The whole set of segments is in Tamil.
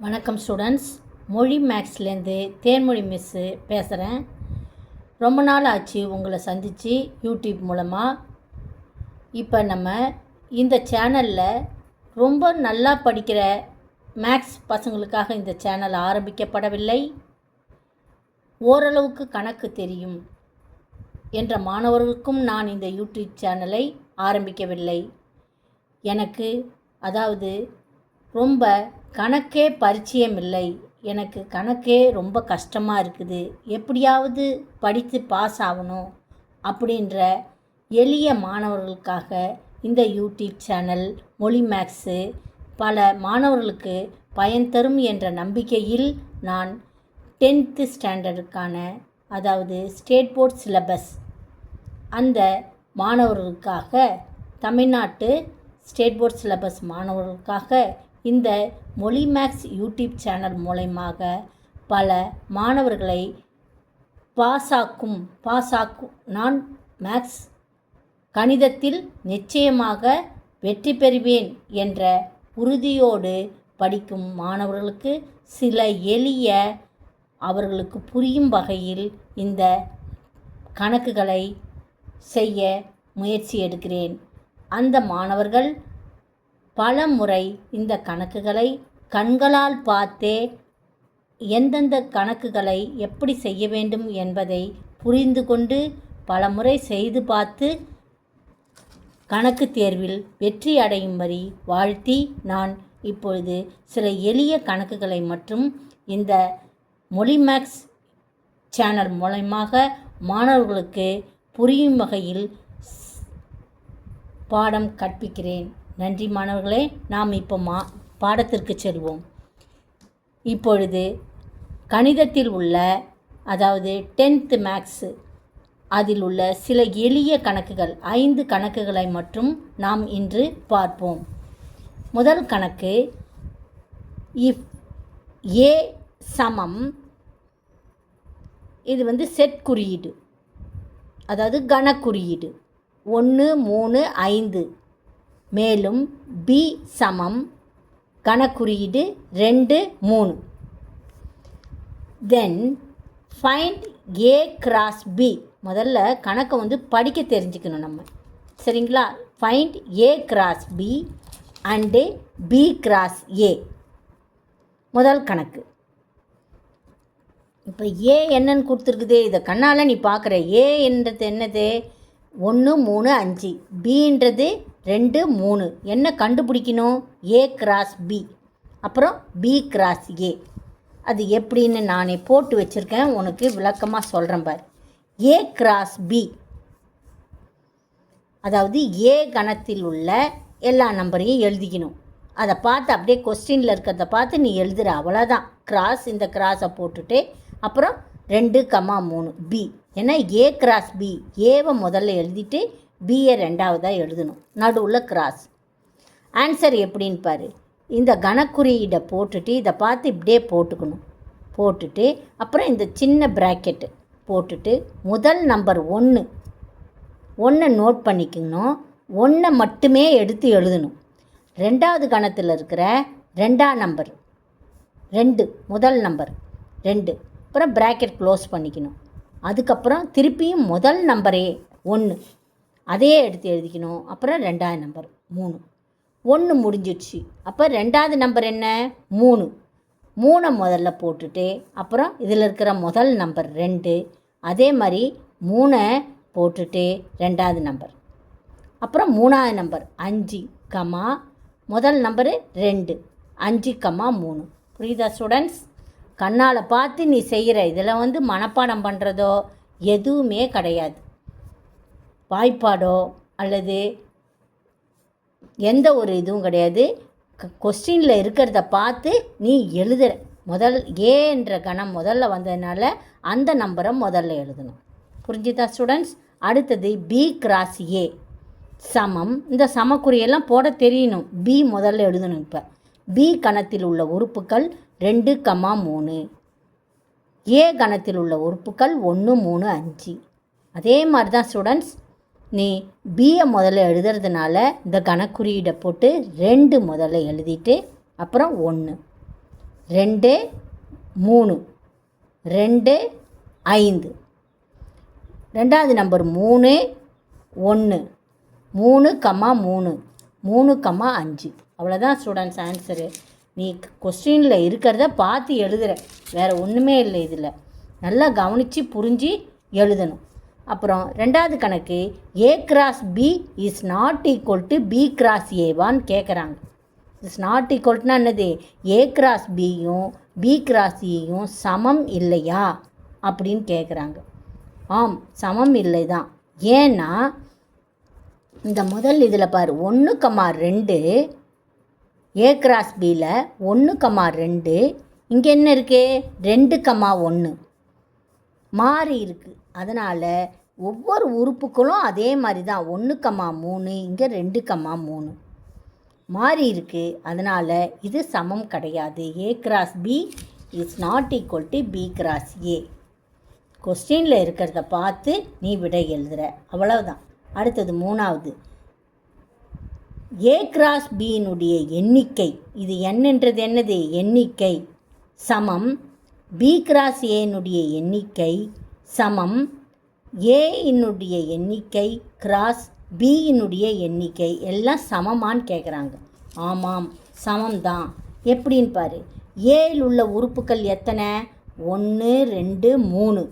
வணக்கம் ஸ்டூடெண்ட்ஸ். மொழி மேக்ஸ்லேருந்து தேன்மொழி மிஸ்ஸு பேசுகிறேன். ரொம்ப நாள் ஆச்சு உங்களை சந்தித்து யூடியூப் மூலமாக. இப்போ நம்ம இந்த சேனலில் ரொம்ப நல்லா படிக்கிற மேக்ஸ் பசங்களுக்காக இந்த சேனல் ஆரம்பிக்கப்படவில்லை. ஓரளவுக்கு கணக்கு தெரியும் என்ற மாணவர்களுக்கும் நான் இந்த யூடியூப் சேனலை ஆரம்பிக்கவில்லை. எனக்கு ரொம்ப கணக்கே பரிச்சயம் இல்லை. எனக்கு கணக்கே ரொம்ப கஷ்டமாக இருக்குது. எப்படியாவது படித்து பாஸ் ஆகணும் அப்படின்ற எளிய மாணவர்களுக்காக இந்த யூடியூப் சேனல் மொழி மேக்ஸு பல மாணவர்களுக்கு பயன் தரும் என்ற நம்பிக்கையில் நான் 10th ஸ்டாண்டர்டுக்கான ஸ்டேட் போர்ட் சிலபஸ் அந்த மாணவர்களுக்காக, தமிழ்நாட்டு ஸ்டேட் போர்ட் சிலபஸ் மாணவர்களுக்காக இந்த மொழி மேக்ஸ் யூடியூப் சேனல் மூலமாக பல மாணவர்களை பாஸாக்கும். நான் மேக்ஸ் கணிதத்தில் நிச்சயமாக வெற்றி பெறுவேன் என்ற உறுதியோடு படிக்கும் மாணவர்களுக்கு சில எளிய, அவர்களுக்கு புரியும் வகையில் இந்த கணக்குகளை செய்ய முயற்சி எடுக்கிறேன். அந்த மாணவர்கள் பல முறை இந்த கணக்குகளை கண்களால் பார்த்தே எந்தெந்த கணக்குகளை எப்படி செய்ய வேண்டும் என்பதை புரிந்து கொண்டு பல முறை செய்து பார்த்து கணக்கு தேர்வில் வெற்றி அடையும்படி வாழ்த்தி, நான் இப்பொழுது சில எளிய கணக்குகளை மற்றும் இந்த மொழி மேக்ஸ் சேனல் மூலமாக மாணவர்களுக்கு புரியும் வகையில் பாடம் கற்பிக்கிறேன். நன்றி மாணவர்களே. நாம் இப்போ பாடத்திற்கு செல்வோம். இப்பொழுது கணிதத்தில் உள்ள 10th மேக்ஸு அதில் உள்ள சில எளிய கணக்குகள் 5 கணக்குகளை மட்டும் நாம் இன்று பார்ப்போம். முதல் கணக்கு, இஃப் ஏ சமம், இது செட் குறியீடு, கணக்குறியீடு 1 3 5, மேலும் பி சமம் கணக்குறியீடு 2 3. Then find A cross B. முதல்ல கணக்கை படிக்க தெரிஞ்சுக்கணும் நம்ம, சரிங்களா? Find A cross B and B cross A. முதல் கணக்கு. இப்போ ஏ என்னன்னு கொடுத்துருக்குது, இதை கண்ணால் நீ பார்க்குற. ஏ என்றது என்னது? 1 3 5. பின்றது 2 3. என்ன கண்டுபிடிக்கணும்? ஏ கிராஸ் பி, அப்புறம் பி கிராஸ் ஏ. அது எப்படின்னு நானே போட்டு வச்சுருக்கேன், உனக்கு விளக்கமாக சொல்கிறேன் பார். ஏ கிராஸ் பி, ஏ கணத்தில் உள்ள எல்லா நம்பரையும் எழுதிக்கணும். அதை பார்த்து அப்படியே கொஸ்டினில் இருக்கிறத பார்த்து நீ எழுதுகிற, அவ்வளோதான். கிராஸ், இந்த கிராஸை போட்டுட்டு அப்புறம் 2 3 பி. ஏன்னா ஏ கிராஸ் பி, ஏவை முதல்ல எழுதிட்டு பியை ரெண்டாவதாக எழுதணும், நடுவில் கிராஸ். ஆன்சர் எப்படின்னு பாரு. இந்த கணக்குறியீடை போட்டுட்டு இதை பார்த்து இப்படியே போட்டுக்கணும். போட்டுட்டு அப்புறம் இந்த சின்ன ப்ராக்கெட்டு போட்டுட்டு முதல் நம்பர் 1 நோட் பண்ணிக்கணும். 1 மட்டுமே எடுத்து எழுதணும். ரெண்டாவது கணத்தில் இருக்கிற 2ஆம் நம்பர் 2, முதல் நம்பர் 2, அப்புறம் ப்ராக்கெட் க்ளோஸ் பண்ணிக்கணும். அதுக்கப்புறம் திருப்பியும் முதல் நம்பரே 1, அதையே எடுத்து எழுதிக்கணும். அப்புறம் 2ஆம் நம்பர் 3. 1 முடிஞ்சிடுச்சு. அப்போ 2ஆவது நம்பர் என்ன? 3 முதல்ல போட்டுட்டு அப்புறம் இதில் இருக்கிற முதல் நம்பர் 2, அதே மாதிரி 3 போட்டுட்டு 2ஆவது நம்பர், அப்புறம் 3ஆவது நம்பர் 5, முதல் நம்பரு 2, 5, 3. புரியுதா ஸ்டூடெண்ட்ஸ்? கண்ணால் பார்த்து நீ செய்கிற இதில் மனப்பாடம் பண்ணுறதோ எதுவுமே கிடையாது. வாய்ப்பாடோ அல்லது எந்த ஒரு இதுவும் கிடையாது. கொஸ்டினில் இருக்கிறத பார்த்து நீ எழுதுகிற. முதல் ஏ என்ற கணம் முதல்ல வந்ததுனால அந்த நம்பரை முதல்ல எழுதணும். புரிஞ்சுதா ஸ்டூடெண்ட்ஸ்? அடுத்தது பி கிராஸ் ஏ சமம். இந்த சமக்குறியெல்லாம் போட தெரியணும். பி முதல்ல எழுதணும். இப்போ பி கணத்தில் உள்ள உறுப்புக்கள் 2 3, ஏ கணத்தில் உள்ள உறுப்புக்கள் 1 3 5. அதே மாதிரி தான் ஸ்டூடெண்ட்ஸ், நீ பியை முதல்ல எழுதுறதுனால இந்த கணக்குறியீடை போட்டு 2 முதல்ல எழுதிட்டு அப்புறம் 1. 2 3 2 5. ரெண்டாவது நம்பர் 3 1 3, 3 3, 5. அவ்வளோதான் ஸ்டூடெண்ட்ஸ் ஆன்சரு. நீ கொஸ்டினில் இருக்கிறத பார்த்து எழுதுகிற, வேறு ஒன்றுமே இல்லை. இதில் நல்லா கவனித்து புரிஞ்சு எழுதணும். அப்புறம் ரெண்டாவது கணக்கு, A cross B is not equal to B cross ஏவான்னு கேட்குறாங்க. இஸ் நாட் ஈக்குவல்ட்டுனா என்னது? A கிராஸ் பியும் B கிராஸ் ஏயும் சமம் இல்லையா அப்படின்னு கேட்குறாங்க. ஆம், சமம் இல்லை தான். ஏன்னா இந்த முதல் இதில் பாரு, 1,2 A கிராஸ் பியில் 1,2, இங்கே என்ன இருக்குது? 2,1 மாறி இருக்குது. அதனால் ஒவ்வொரு உறுப்புக்களும் அதே மாதிரி தான். 1,3 இங்கே 2,3 மாறி இருக்குது. அதனால் இது சமம் கிடையாது. A cross B is not equal to B cross A. கொஸ்டினில் இருக்கிறத பார்த்து நீ விடை எழுதுகிற, அவ்வளவுதான். அடுத்தது மூணாவது, A கிராஸ் பியினுடைய எண்ணிக்கை, இது என்னன்றது என்னது? எண்ணிக்கை சமம் B கிராஸ் ஏனுடைய எண்ணிக்கை சமம் ஏயினுடைய எண்ணிக்கை கிராஸ் பியினுடைய எண்ணிக்கை எல்லாம் சமமான்னு கேட்குறாங்க. ஆமாம், சமம்தான். எப்படின்னு பாரு. ஏயில் உள்ள உறுப்புக்கள் எத்தனை? 1 2 3.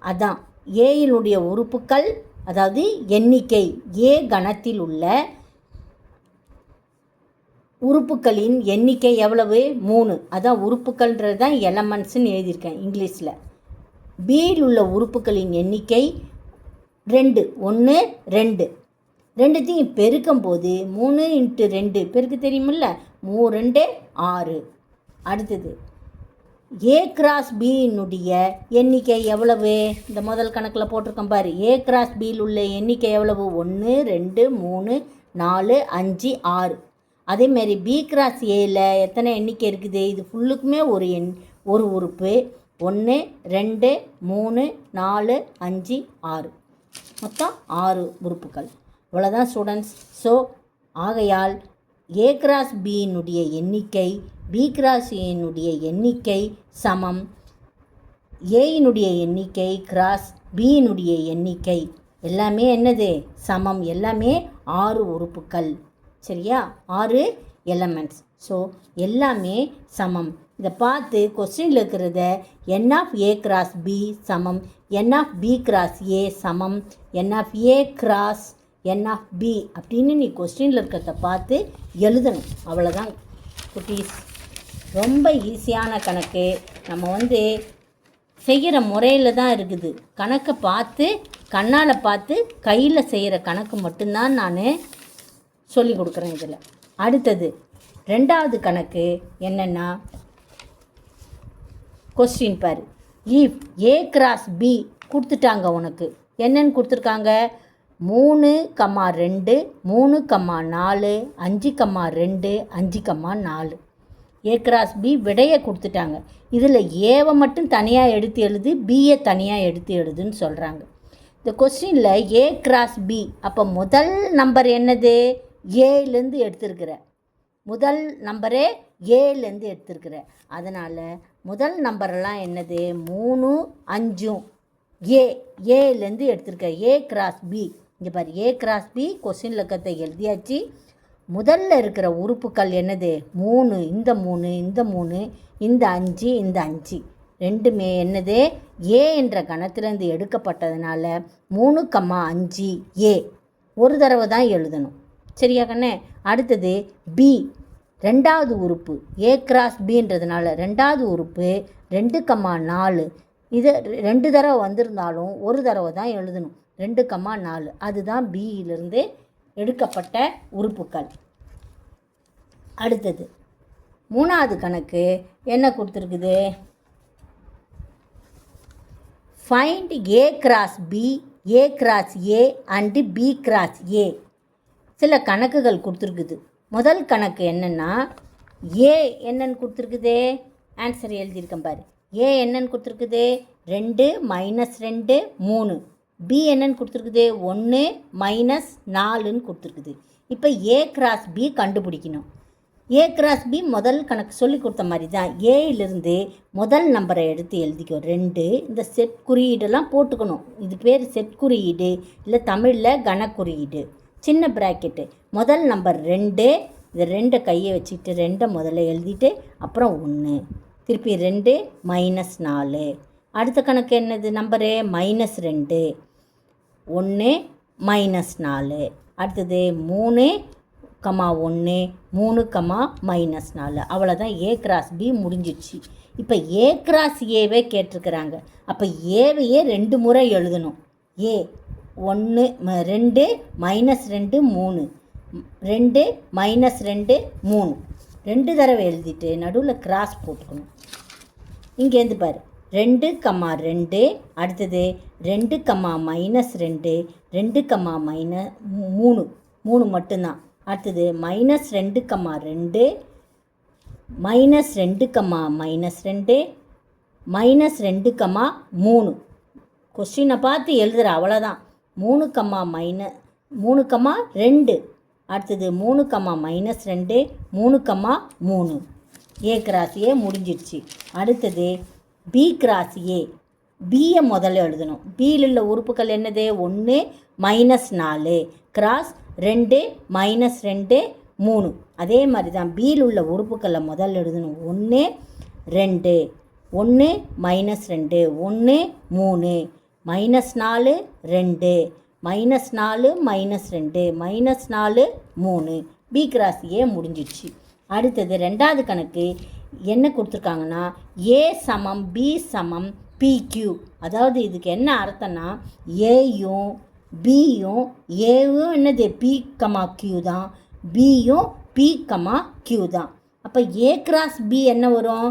அதான் ஏயினுடைய உறுப்புக்கள், அதாவது எண்ணிக்கை. ஏ கணத்தில் உள்ள உறுப்புக்களின் எண்ணிக்கை எவ்வளவு? 3. அதான் உறுப்புக்கள்ன்றது தான் எலமெண்ட்ஸ்ன்னு எழுதியிருக்கேன் இங்கிலீஷில். பியில் உள்ள உறுப்புக்களின் எண்ணிக்கை 2. 1 2. ரெண்டுத்தையும் பெருக்கும்போது 3 × 2 பெருக்கு தெரியுமில்ல? 3 2 6. அடுத்தது A கிராஸ் பியினுடைய எண்ணிக்கை எவ்வளவு? இந்த முதல் கணக்கில் போட்டிருக்கோம் பாரு. A கிராஸ் பியில் உள்ள எண்ணிக்கை எவ்வளவு? 1 2 3 4 5 6. அதேமாரி B கிராஸ் ஏயில் எத்தனை எண்ணிக்கை இருக்குது? இது ஃபுல்லுக்குமே ஒரு உறுப்பு. 1 2 3 4 5 6, மொத்தம் 6 உறுப்புகள். இவ்வளோதான் ஸ்டூடெண்ட்ஸ். ஸோ ஆகையால் A கிராஸ் பியினுடைய எண்ணிக்கை B கிராஸ் ஏனுடைய எண்ணிக்கை சமம் ஏயினுடைய எண்ணிக்கை கிராஸ் பியினுடைய எண்ணிக்கை. எல்லாமே என்னது? சமம். எல்லாமே 6 உறுப்புக்கள். சரியா? 6 எலமெண்ட்ஸ். ஸோ எல்லாமே சமம். இதை பார்த்து கொஸ்டினில் இருக்கிறத N of A cross B சமம் N of B cross A சமம் N of A cross N of B அப்படின்னு நீ கொஸ்டினில் இருக்கிறத பார்த்து எழுதணும். அவ்வளோதான் குட்டீஸ். ரொம்ப ஈஸியான கணக்கு. நம்ம செய்கிற முறையில் தான் இருக்குது. கணக்கை பார்த்து கண்ணால் பார்த்து கையில் செய்கிற கணக்கு மட்டும்தான் நான் சொல்லி கொடுக்குறேன் இதில். அடுத்தது ரெண்டாவது கணக்கு என்னென்னா, கொஸ்டின் பாரு. இஃப் A கிராஸ் B கொடுத்துட்டாங்க உனக்கு. என்னென்னு கொடுத்துருக்காங்க? 3, 2 3, 4 5, 2 5, 4. A கிராஸ் B விடையை கொடுத்துட்டாங்க. இதில் ஏவை மட்டும் தனியாக எடுத்து எழுது, பியை தனியாக எடுத்து எழுதுன்னு சொல்கிறாங்க. இந்த கொஸ்டினில் A கிராஸ் B, அப்போ முதல் நம்பர் என்னது? ஏலேருந்து எடுத்துருக்கிற. முதல் நம்பரே ஏலேருந்து எடுத்துருக்கிற. அதனால் முதல் நம்பரெல்லாம் என்னது? 3 5 ஏலேருந்து எடுத்துருக்க. A cross B. இங்கே பாரு, A கிராஸ் B கொஸ்டின் இலக்கத்தை எழுதியாச்சு. முதல்ல இருக்கிற உறுப்புக்கள் என்னது? 3, இந்த 3 இந்த 3 இந்த 5 இந்த 5 ரெண்டுமே என்னது? ஏ என்ற கணத்திலேருந்து எடுக்கப்பட்டதுனால 3, 5 ஏ ஒரு தடவை தான் எழுதணும். சரியா கண்ணே? அடுத்தது B, ரெண்டாவது உறுப்பு. A கிராஸ் பின்றதுனால ரெண்டாவது உறுப்பு 2, 4. இது 2 தடவை வந்திருந்தாலும் ஒரு தடவை தான் எழுதணும். 2, 4 அதுதான் பியிலிருந்து எடுக்கப்பட்ட உறுப்புக்கள். அடுத்தது மூணாவது கணக்கு என்ன கொடுத்துருக்குது? Find A cross B, A cross A and B cross A. சில கணக்குகள் கொடுத்துருக்குது. முதல் கணக்கு என்னென்னா, A என்னன்னு கொடுத்துருக்குது? ஆன்சர் எழுதியிருக்கேன் பாரு. A என்னன்னு கொடுத்துருக்குது? 2 -2 3. B என்னன்னு கொடுத்துருக்குது? 1 -4ன்னு கொடுத்துருக்குது. இப்போ A கிராஸ் B கண்டுபிடிக்கணும். ஏ கிராஸ் பி முதல் கணக்கு சொல்லி கொடுத்த மாதிரி தான். ஏயிலிருந்து முதல் நம்பரை எடுத்து எழுதிக்கோ 2. இந்த செட் குறியீடெல்லாம் போட்டுக்கணும். இது பேர் செட் குறியீடு, இல்லை தமிழில் கணக்குறியீடு. சின்ன ப்ராக்கெட்டு, முதல் நம்பர் 2. இது 2 கையை வச்சுக்கிட்டு 2 முதல்ல எழுதிட்டு அப்புறம் 1, திருப்பி 2 -4. அடுத்த கணக்கு என்னது நம்பரு? -2 1 -4. அடுத்தது 3, 1 3, -4. அவ்வளோதான். ஏ கிராஸ் பி முடிஞ்சிடுச்சு. இப்போ ஏ கிராஸ் ஏவே கேட்டிருக்கிறாங்க. அப்போ ஏவையே 2 முறை எழுதணும். ஏ 1 2 -2 3 2 -2 3 2 தடவை எழுதிட்டு நடுவில் கிராஸ் போட்டுக்கணும். இங்கேருந்து பாரு 2, 2. அடுத்தது 2, -2 2, -3 3 மட்டும்தான். அடுத்தது -2, -2 -2 -2 -3 கொஸ்டினை பார்த்து எழுதுகிற அவ்வளோதான். 3, 2. அடுத்தது 3, -2 3, 3. ஏ கிராஸ் ஏ முடிஞ்சிடுச்சு. அடுத்தது பி கிராஸ் ஏ. பியை முதல்ல எழுதணும். பியில் உள்ள உறுப்புகள் என்னது? 1 -4 கிராஸ் 2 -2 3. அதே மாதிரி தான் பியில் உள்ள உறுப்புக்களை முதல்ல எழுதணும். 1 2 1 -2 1 3 -4 2 -4 -2 -4 3. பி கிராஸ் ஏ முடிஞ்சிடுச்சு. அடுத்தது ரெண்டாவது கணக்கு என்ன கொடுத்துருக்காங்கன்னா ஏ சமம் பி சமம் பிக்யூ. அதாவது இதுக்கு என்ன அர்த்தம்னா ஏயும் பியும், ஏவும் என்னது பி கியூ தான், பியும் பி கியூ தான். அப்போ ஏ கிராஸ் பி என்ன வரும்?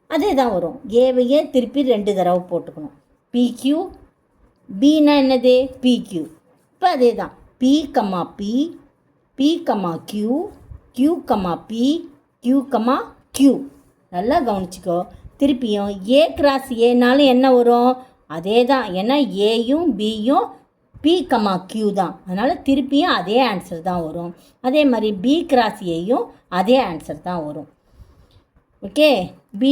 அதே தான் வரும். ஏவையே திருப்பி 2 தடவை போட்டுக்கணும். பிக்யூ, பின்னா என்னது? பிக்யூ. இப்போ அதே தான். P P, P Q, Q P, Q Q. நல்லா கவனிச்சிக்கோ. திருப்பியும் ஏ கிராஸ் ஏனாலும் என்ன வரும்? அதே தான். ஏன்னா ஏயும் பியும் பி கியூ தான். அதனால் திருப்பியும் அதே ஆன்சர் தான் வரும். அதே மாதிரி பி கிராஸ் ஏயும் அதே ஆன்சர் தான் வரும். ஓகே. பி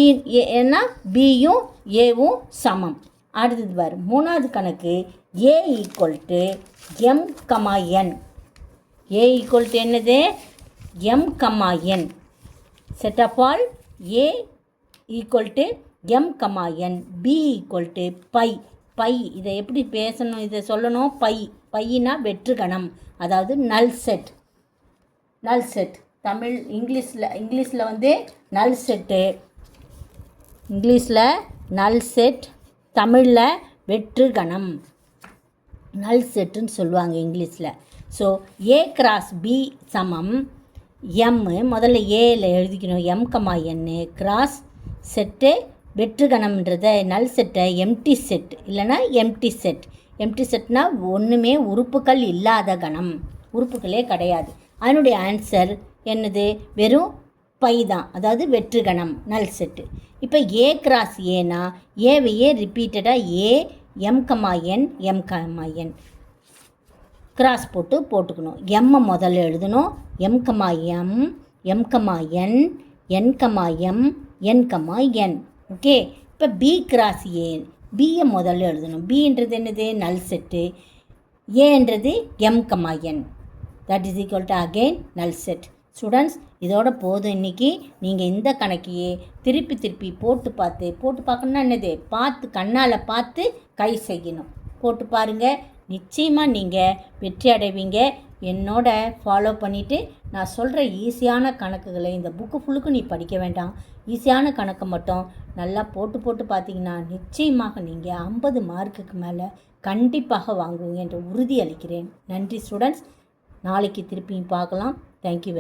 ஏன்னா பியும் ஏவும் சமம். அடுத்தது பாரு மூணாவது கணக்கு A equal M N. A equal என்னது? M N. Set of all A equal M N. B equal pi. Pi இதை எப்படி பேசணும், இதை சொல்லணும்? பையினா வெற்றுகணம், அதாவது நல் செட். நல் செட் தமிழ் இங்கிலீஷில் வந்து நல் செட்டு. இங்கிலீஷில் நல் செட், தமிழில் வெற்றுகணம், நல் செட்டுன்னு சொல்லுவாங்க இங்கிலீஷில். ஸோ ஏ கிராஸ் பி சமம் எம். முதல்ல ஏல எழுதிக்கணும். எம் என் கிராஸ் செட்டு வெற்றுகணம்ன்றதை நல் செட்டை எம்டி செட் இல்லைன்னா எம்டி செட். எம்டி செட்னா ஒன்றுமே உறுப்புகள் இல்லாத கணம், உறுப்புகளே கிடையாது. அதனுடைய ஆன்சர் என்னது? வெறும் பை தான், அதாவது வெற்றுகணம், நல் செட்டு. இப்போ ஏ கிராஸ் ஏனா ஏவையே ரிப்பீட்டடாக A M N M N cross போட்டுக்கணும். எம்மை முதல்ல எழுதணும். M M M N N M N N. Okay. இப்போ பி கிராஸ் ஏ. பியை முதல்ல எழுதணும். பின்றது என்னது? Null set. ஏன்றது M N. That is equal to again null set. Students, இதோட போதும் இன்றைக்கி. நீங்கள் இந்த கணக்கையே திருப்பி போட்டு பார்க்கணுன்னா என்னது? கண்ணால் பார்த்து கை செய்யணும். போட்டு பாருங்கள். நிச்சயமாக நீங்கள் வெற்றி அடைவீங்க. என்னோட ஃபாலோ பண்ணிவிட்டு நான் சொல்கிற ஈஸியான கணக்குகளை, இந்த புக்கு ஃபுல்லுக்கு நீ படிக்க வேண்டாம், ஈஸியான கணக்கை மட்டும் நல்லா போட்டு பார்த்தீங்கன்னா நிச்சயமாக நீங்கள் 50 மார்க்குக்கு மேலே கண்டிப்பாக வாங்குவீங்க என்று உறுதி அளிக்கிறேன். நன்றி ஸ்டூடெண்ட்ஸ். நாளைக்கு திருப்பியும் பார்க்கலாம். தேங்க்யூ.